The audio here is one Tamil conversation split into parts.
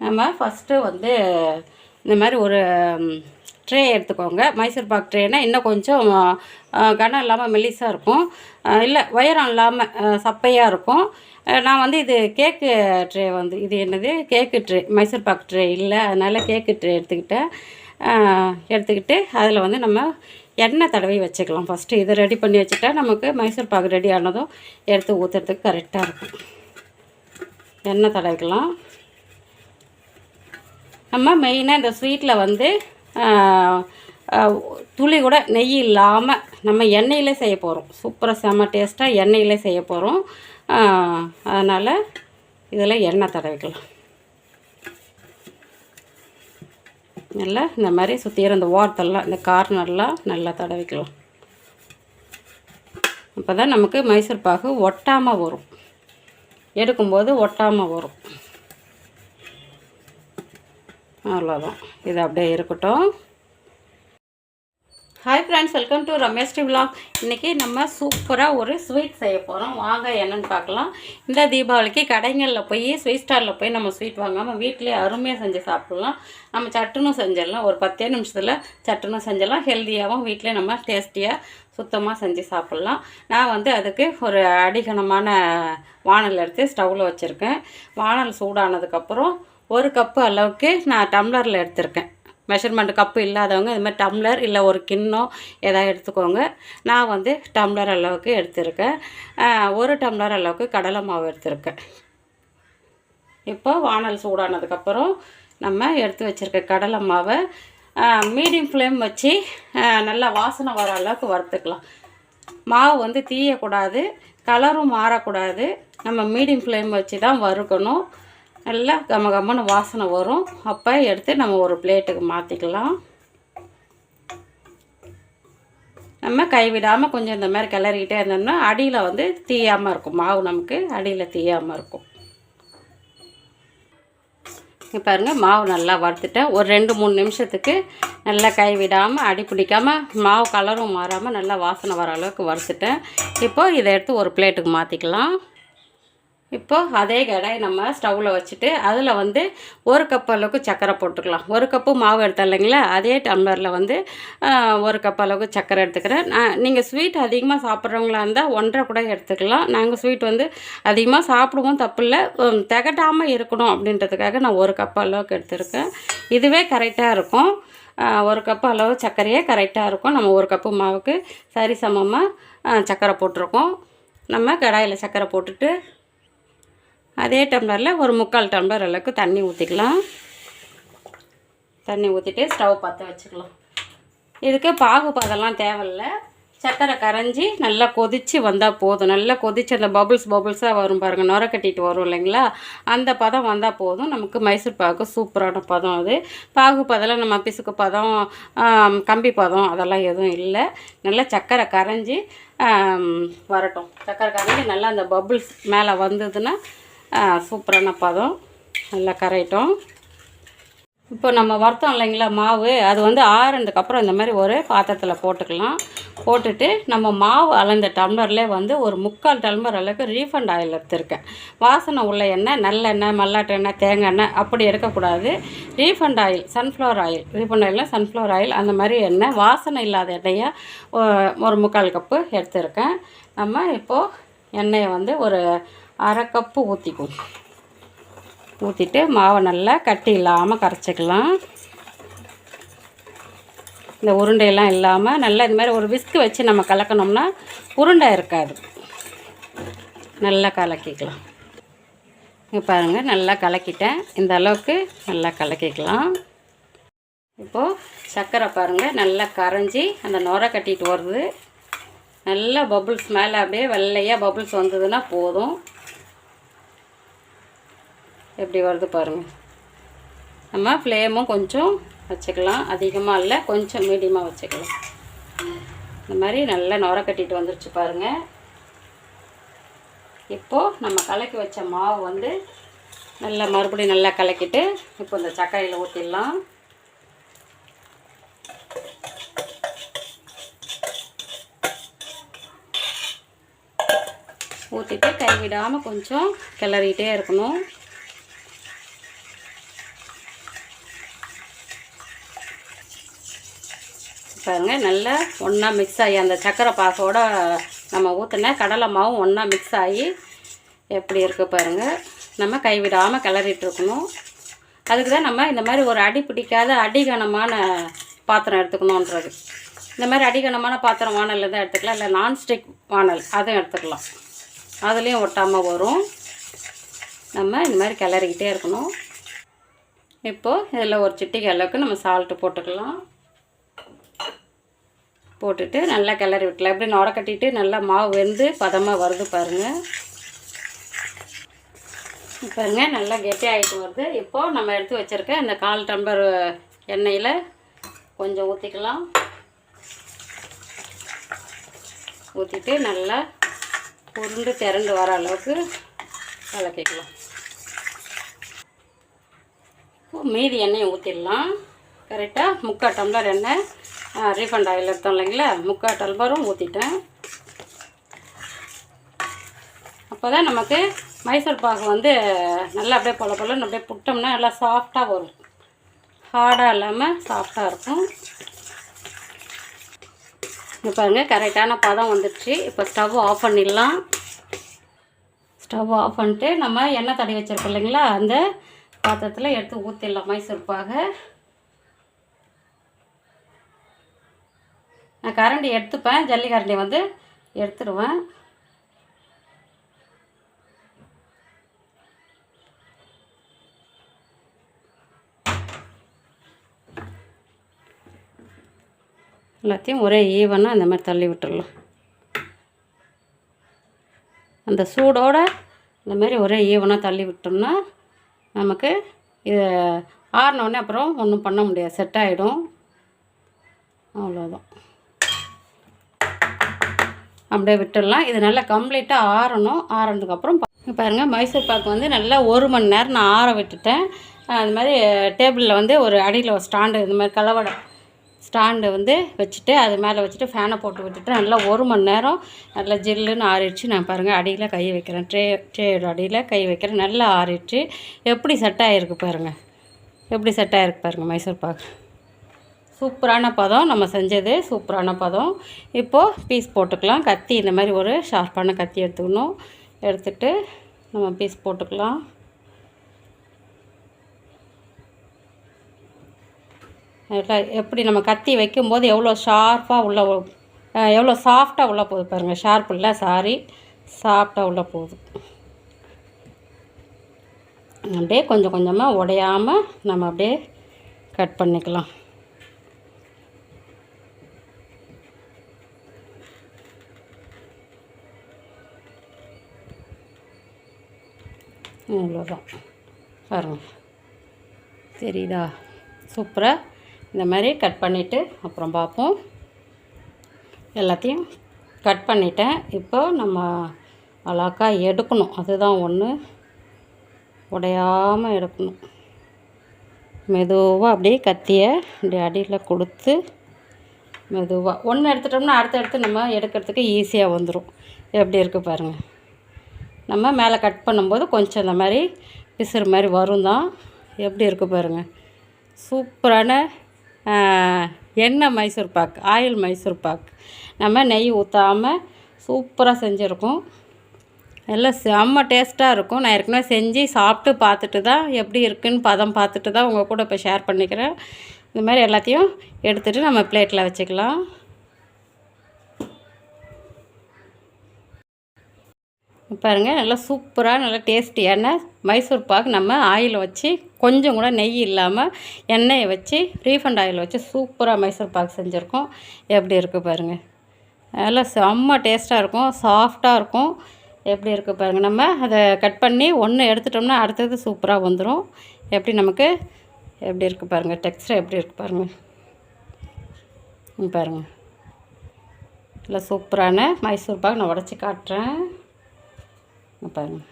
நம்ம ஃபஸ்ட்டு வந்து இந்த மாதிரி ஒரு ட்ரே எடுத்துக்கோங்க. மைசூர் பாக் ட்ரேனா இன்னும் கொஞ்சம் கனம் இல்லாமல் மெல்லிஸாக இருக்கும், இல்லை உயரம் இல்லாமல் சப்பையாக இருக்கும். நான் வந்து இது கேக்கு ட்ரே வந்து இது என்னது கேக்கு ட்ரே, மைசூர் பாக் ட்ரே இல்லை, அதனால் கேக்கு ட்ரே எடுத்துக்கிட்டு அதில் வந்து நம்ம எண்ணெய் தடவி வச்சுக்கலாம். ஃபஸ்ட்டு இதை ரெடி பண்ணி வச்சுட்டா நமக்கு மைசூர் பாக் ரெடி ஆனதும் எடுத்து ஊற்றுறதுக்கு கரெக்டாக இருக்கும். எண்ணெய் தடவிக்கலாம். நம்ம மெயினாக இந்த ஸ்வீட்டில் வந்து துளி கூட நெய் இல்லாமல் நம்ம எண்ணெயிலே செய்ய போகிறோம். சூப்பராக செம்ம டேஸ்ட்டாக எண்ணெயிலே செய்ய போகிறோம். அதனால் இதில் எண்ணெய் தடவிக்கலாம். நல்லா இந்த மாதிரி சுற்றிக்கிற இந்த ஓரத்தெல்லாம் இந்த கார்னர்லாம் நல்லா தடவிக்கலாம். அப்போ தான் நமக்கு மைசூர் பாகு ஒட்டாமல் வரும், எடுக்கும்போது ஒட்டாமல் வரும். அவ்வளோதான், இது அப்படியே இருக்கட்டும். Hi friends, welcome to Ramesh vlog. இன்றைக்கி நம்ம சூப்பராக ஒரு ஸ்வீட் செய்ய போகிறோம். வாங்க என்னென்னு பார்க்கலாம். இந்த தீபாவளிக்கு கடைகளில் போய் ஸ்வீட் ஸ்டாலில் போய் நம்ம ஸ்வீட் வாங்காமல் வீட்டிலே அருமையாக செஞ்சு சாப்பிட்லாம். நம்ம சட்டுனும் செஞ்சிடலாம், ஒரு 10 நிமிஷத்தில் சட்டுனும் செஞ்சிடலாம். ஹெல்த்தியாகவும் வீட்டிலே நம்ம டேஸ்டியாக சுத்தமாக செஞ்சு சாப்பிட்லாம். நான் வந்து அதுக்கு ஒரு அடிகனமான வானல் எடுத்து ஸ்டவ்வில் வச்சுருக்கேன். வானல் சூடானதுக்கப்புறம் 1 கப்பு அளவுக்கு நான் டம்ளரில் எடுத்திருக்கேன். மெஷர்மெண்ட் கப்பு இல்லாதவங்க இது மாதிரி டம்ளர் இல்லை ஒரு கிண்ணம் எதாவது எடுத்துக்கோங்க. நான் வந்து டம்ளர் அளவுக்கு எடுத்திருக்கேன். 1 டம்ளர் அளவுக்கு கடலை மாவு எடுத்திருக்கேன். இப்போ வானல் சூடானதுக்கப்புறம் நம்ம எடுத்து வச்சுருக்க கடலை மாவை மீடியம் ஃப்ளேம் வச்சு நல்லா வாசனை வர அளவுக்கு வறுத்துக்கலாம். மாவு வந்து தீயக்கூடாது, கலரும் மாறக்கூடாது. நம்ம மீடியம் ஃப்ளேம் வச்சு தான் வறுக்கணும். நல்லா கம்மன்னு வாசனை வரும். அப்போ எடுத்து நம்ம ஒரு பிளேட்டுக்கு மாற்றிக்கலாம். நம்ம கைவிடாமல் கொஞ்சம் இந்த மாதிரி கிளறிக்கிட்டே இருந்தோம்னா அடியில் வந்து தீயாமல் இருக்கும். மாவு நமக்கு அடியில் தீயாமல் இருக்கும். பாருங்கள், மாவு நல்லா வறுத்துட்டேன். ஒரு 2-3 நிமிஷத்துக்கு நல்லா கைவிடாமல் அடி பிடிக்காமல் மாவு கலரும் மாறாமல் நல்லா வாசனை வர அளவுக்கு வறுத்துட்டேன். இப்போது இதை எடுத்து ஒரு பிளேட்டுக்கு மாற்றிக்கலாம். இப்போது அதே கடாய் நம்ம ஸ்டவ்வில் வச்சுட்டு அதில் வந்து 1 கப் அளவுக்கு சர்க்கரை போட்டுக்கலாம். 1 கப்பு மாவு எடுத்தோம் இல்லைங்களா, அதே டம்ளரில் வந்து 1 கப் அளவுக்கு சர்க்கரை எடுத்துக்கிறேன். நீங்கள் ஸ்வீட் அதிகமாக சாப்பிட்றவங்களா இருந்தால் 1.5 கூட எடுத்துக்கலாம். நாங்கள் ஸ்வீட் வந்து அதிகமாக சாப்பிடுவோம், தப்பு இல்லை. திகட்டாமல் இருக்கணும் அப்படின்றதுக்காக நான் 1 கப் அளவுக்கு எடுத்துருக்கேன். இதுவே கரெக்டாக இருக்கும். 1 கப்பு அளவு சர்க்கரையே கரெக்டாக இருக்கும். நம்ம 1 கப்பு மாவுக்கு சரி சமமாக சர்க்கரை போட்டிருக்கோம். நம்ம கடாயில் சர்க்கரை போட்டுட்டு அதே டம்ளரில் ஒரு 3/4 டம்ளர் அளவுக்கு தண்ணி ஊற்றிக்கலாம். தண்ணி ஊற்றிட்டு ஸ்டவ் பற்ற வச்சுக்கலாம். இதுக்கு பாகு பதெல்லாம் தேவையில்லை. சர்க்கரை கரைஞ்சி நல்லா கொதித்து வந்தால் போதும். நல்லா கொதித்து அந்த பபுள்ஸாக வரும் பாருங்கள், நுர கட்டிட்டு வரும் இல்லைங்களா, அந்த பதம் வந்தால் போதும். நமக்கு மைசூர் பாகு சூப்பரான பதம் அது. பாகு பதெல்லாம் நம்ம பிசுக்கு பதம், கம்பி பதம் அதெல்லாம் எதுவும் இல்லை. நல்லா சர்க்கரை கரைஞ்சி வரட்டும். சர்க்கரை கரைஞ்சி நல்லா அந்த பபுள்ஸ் மேலே வந்ததுன்னா சூப்பரான பதம், நல்லா கரையட்டும். இப்போ நம்ம வறுத்தோம் இல்லைங்களா மாவு, அது வந்து ஆறுனதுக்கப்புறம் இந்த மாதிரி ஒரு பாத்திரத்தில் போட்டுக்கலாம். போட்டுட்டு நம்ம மாவு அளந்த டம்ளர்லேயே வந்து ஒரு 3/4 டம்ளர் அளவுக்கு ரீஃபண்ட் ஆயில் எடுத்துருக்கேன். வாசனை உள்ள எண்ணெய், நல்லெண்ணெய், மல்லாட்டு எண்ணெய், தேங்காய் எண்ணெய் அப்படி எடுக்கக்கூடாது. Refined oil, sunflower oil, refund ஆயிலில் சன்ஃப்ளவர் ஆயில் அந்த மாதிரி எண்ணெய், வாசனை இல்லாத எண்ணெயை ஒரு 3/4 கப்பு எடுத்துருக்கேன். நம்ம இப்போது எண்ணெயை வந்து ஒரு 1/2 கப்பு ஊற்றிக்குவோம். ஊற்றிட்டு மாவை நல்லா கட்டி இல்லாமல் கரைச்சிக்கலாம். இந்த உருண்டையெல்லாம் இல்லாமல் நல்லா இந்த மாதிரி ஒரு விஸ்கு வச்சு நம்ம கலக்கணும்னா உருண்டை இருக்காது. நல்லா கலக்கிக்கலாம். இங்கே பாருங்கள், நல்லா கலக்கிட்டேன். இந்த அளவுக்கு நல்லா கலக்கிக்கலாம். இப்போது சர்க்கரை பாருங்கள் நல்லா கரைஞ்சி அந்த நுர கட்டிட்டு வருது. நல்லா பபுள்ஸ் மேலே அப்படியே வெள்ளையாக பபுள்ஸ் வந்ததுன்னா போதும். எப்படி வருது பாருங்கள். நம்ம ஃப்ளேமும் கொஞ்சம் வச்சுக்கலாம், அதிகமாக இல்லை, கொஞ்சம் மீடியமாக வச்சுக்கலாம். இந்த மாதிரி நல்லா நுர கட்டிட்டு வந்துருச்சு பாருங்கள். இப்போது நம்ம கலக்கி வச்ச மாவு வந்து நல்லா மறுபடியும் நல்லா கலக்கிட்டு இப்போ இந்த சர்க்கரையில் ஊற்றிடலாம். ஊற்றிட்டு கைவிடாமல் கொஞ்சம் கிளறிகிட்டே இருக்கணும். பாருங்கள் நல்லா ஒன்றா மிக்ஸ் ஆகி அந்த சர்க்கரை பாகோட நம்ம ஊற்றின கடலை மாவும் ஒன்றா மிக்ஸ் ஆகி எப்படி இருக்குது பாருங்கள். நம்ம கைவிடாமல் கிளறிட்டு இருக்கணும். அதுக்கு தான் நம்ம இந்த மாதிரி ஒரு அடி பிடிக்காத அடிகனமான பாத்திரம் எடுத்துக்கணுன்றது. இந்த மாதிரி அடிகனமான பாத்திரம் வானல் தான் எடுத்துக்கலாம், இல்லை நான்ஸ்டிக் வானல் அதுவும் எடுத்துக்கலாம். அதுலேயும் ஒட்டாமல் வரும். நம்ம இந்த மாதிரி கிளறிக்கிட்டே இருக்கணும். இப்போது இதில் ஒரு சிட்டிகை அளவுக்கு நம்ம சால்ட்டு போட்டுக்கலாம். போட்டுட்டு நல்லா கிளறி விட்டலாம். எப்படி நுர கட்டிட்டு நல்லா மாவு வெந்து பதமாக வருது பாருங்கள். பாருங்கள் நல்லா கெட்டி ஆகிட்டு வருது. இப்போது நம்ம எடுத்து வச்சுருக்க இந்த 1/4 டம்ளர் எண்ணெயில் கொஞ்சம் ஊற்றிக்கலாம். ஊற்றிட்டு நல்லா உருண்டு திரண்டு வர அளவுக்கு கலக்கிக்கலாம். மீதி எண்ணெயை ஊற்றிடலாம். கரெக்டாக 3/4 டம்ளர் எண்ணெய் ரீஃபண்ட் ஆயில் எடுத்தோம் இல்லைங்களா, 3/4 டம்ளரும் ஊற்றிட்டேன். அப்போ தான் நமக்கு மைசூர் பாகு வந்து நல்லா அப்படியே பொல பொலன்னு அப்படியே புட்டோம்னா நல்லா சாஃப்டாக வரும். ஹார்டாக இல்லாமல் சாஃப்டாக இருக்கும். இப்போ பாருங்கள் கரெக்டான பதம் வந்துடுச்சு. இப்போ ஸ்டவ் ஆஃப் பண்ணிடலாம். ஸ்டவ் ஆஃப் பண்ணிட்டு நம்ம எண்ணெய் தடவி வச்சுருக்கோம் இல்லைங்களா, அந்த பாத்திரத்தில் எடுத்து ஊற்றிடலாம் மைசூர் பாகை. நான் கரண்டி எடுத்துப்பேன், ஜல்லி கரண்டி வந்து எடுத்துடுவேன். எல்லாத்தையும் ஒரே ஈவனாக அந்த மாதிரி தள்ளி விட்டுடலாம். அந்த சூடோடு இந்த மாதிரி ஒரே ஈவனாக தள்ளி விட்டோம்னா நமக்கு இது ஆறினோடனே அப்புறம் ஒன்றும் பண்ண முடியாது, செட் ஆகிடும். அவ்வளோதான், அப்படியே விட்டுடலாம். இது நல்லா கம்ப்ளீட்டாக ஆறணும். ஆறினதுக்கப்புறம் பாருங்கள் மைசூர் பாக்கு வந்து நல்லா 1 மணி நேரம் நான் ஆற விட்டுட்டேன். அது மாதிரி டேபிளில் வந்து ஒரு அடியில் ஒரு ஸ்டாண்டு இந்த மாதிரி கலவடை ஸ்டாண்டு வந்து வச்சுட்டு அது மேலே வச்சுட்டு ஃபேனை போட்டு விட்டுட்டு நல்லா 1 மணி நேரம் நல்லா ஜில்லுன்னு ஆறிடுச்சு. நான் பாருங்கள் அடியில் கை வைக்கிறேன், ட்ரேயோட அடியில் கை வைக்கிறேன். நல்லா ஆறிடுச்சு. எப்படி செட் ஆகிருக்கு பாருங்கள், எப்படி செட் ஆகிருக்கு பாருங்கள் மைசூர் பாக்கு. சூப்பரான பதம் நம்ம செஞ்சது, சூப்பரான பதம். இப்போது பீஸ் போட்டுக்கலாம். கத்தி இந்த மாதிரி ஒரு ஷார்ப்பான கத்தி எடுத்துக்கணும். எடுத்துகிட்டு நம்ம பீஸ் போட்டுக்கலாம். எப்படி நம்ம கத்தி வைக்கும்போது எவ்வளோ ஷார்ப்பாக உள்ள எவ்வளோ சாஃப்டாக உள்ளே போகுது பாருங்கள். ஷார்ப் இல்லை, சாரி, சாஃப்டாக உள்ளே போகுது. அப்படியே கொஞ்சம் கொஞ்சமாக உடையாமல் நம்ம அப்படியே கட் பண்ணிக்கலாம். இவ்வளோதான் பாருங்கள், தெரியுதா? சூப்பராக இந்த மாதிரி கட் பண்ணிவிட்டு அப்புறம் பார்ப்போம். எல்லாத்தையும் கட் பண்ணிட்டேன். இப்போ நம்ம அழகா எடுக்கணும், அதுதான் ஒன்று, உடையாமல் எடுக்கணும். மெதுவாக அப்படியே கத்தியை அப்படி அடியில் கொடுத்து மெதுவாக ஒன்று எடுத்துட்டோம்னா அடுத்த எடுத்து நம்ம எடுக்கிறதுக்கு ஈஸியாக வந்துடும். எப்படி இருக்குது பாருங்கள். நம்ம மேலே கட் பண்ணும்போது கொஞ்சம் இந்த மாதிரி பிசுறு மாதிரி வரும் தான். எப்படி இருக்குது பாருங்கள். சூப்பரான எண்ணெய் மைசூர் பாக்கு, ஆயில் மைசூர் பாக்கு. நம்ம நெய் ஊற்றாமல் சூப்பராக செஞ்சுருக்கோம். எல்லாம் செம்ம டேஸ்ட்டாக இருக்கும். நான் ஏற்கனவே செஞ்சு சாப்பிட்டு பார்த்துட்டு தான் எப்படி இருக்குதுன்னு பதம் பார்த்துட்டு தான் உங்கள் கூட இப்போ ஷேர் பண்ணிக்கிறேன். இந்த மாதிரி எல்லாத்தையும் எடுத்துகிட்டு நம்ம பிளேட்டில் வச்சுக்கலாம். பாருங்கள் நல்லா சூப்பராக நல்லா டேஸ்டியான மைசூர் பாக்கு நம்ம ஆயில் வச்சு கொஞ்சம் கூட நெய் இல்லாமல் எண்ணெயை வச்சு ரீஃபண்ட் ஆயில் வச்சு சூப்பராக மைசூர் பாக்கு செஞ்சுருக்கோம். எப்படி இருக்குது பாருங்கள். நல்லா செம்ம டேஸ்ட்டாக இருக்கும், சாஃப்டாக இருக்கும். எப்படி இருக்குது பாருங்கள். நம்ம அதை கட் பண்ணி ஒன்று எடுத்துட்டோம்னா அடுத்தது சூப்பராக வந்துடும். எப்படி நமக்கு எப்படி இருக்குது பாருங்கள். டெக்ஸ்டர் எப்படி இருக்குது பாருங்கள். பாருங்கள் நல்லா சூப்பரான மைசூர் பாக்கு நான் உடச்சி காட்டுறேன். பாருங்கள்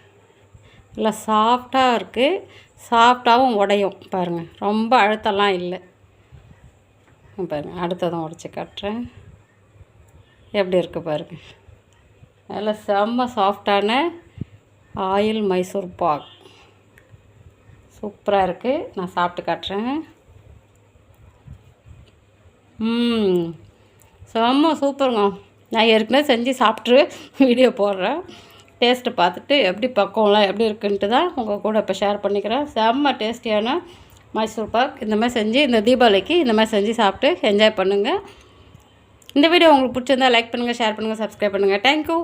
நல்லா சாஃப்டாக இருக்குது, சாஃப்டாகவும் உடையும் பாருங்கள், ரொம்ப அழுத்தலாம் இல்லை. பாருங்கள் அடுத்ததும் உடச்சி காட்டுறேன். எப்படி இருக்குது பாருங்கள். நல்லா செம்ம சாஃப்டான ஆயில் மைசூர் பாக் சூப்பராக இருக்குது. நான் சாப்பிட்டு காட்டுறேன். செம்ம சூப்பருங்க. நான் ஏற்கனவே செஞ்சு சாப்பிட்டு வீடியோ போடுறேன். டேஸ்ட்டு பார்த்துட்டு எப்படி பக்குவம்லாம் எப்படி இருக்குன்ட்டு தான் உங்கள் கூட இப்போ ஷேர் பண்ணிக்கிறேன். செம்ம டேஸ்டியான மைசூர் பாக் இந்த மாதிரி செஞ்சு இந்த தீபாவளிக்கு இந்த மாதிரி செஞ்சு சாப்பிட்டு என்ஜாய் பண்ணுங்கள். இந்த வீடியோ உங்களுக்கு பிடிச்சிருந்தா லைக் பண்ணுங்கள், ஷேர் பண்ணுங்கள், சப்ஸ்கிரைப் பண்ணுங்கள். தேங்க்யூ.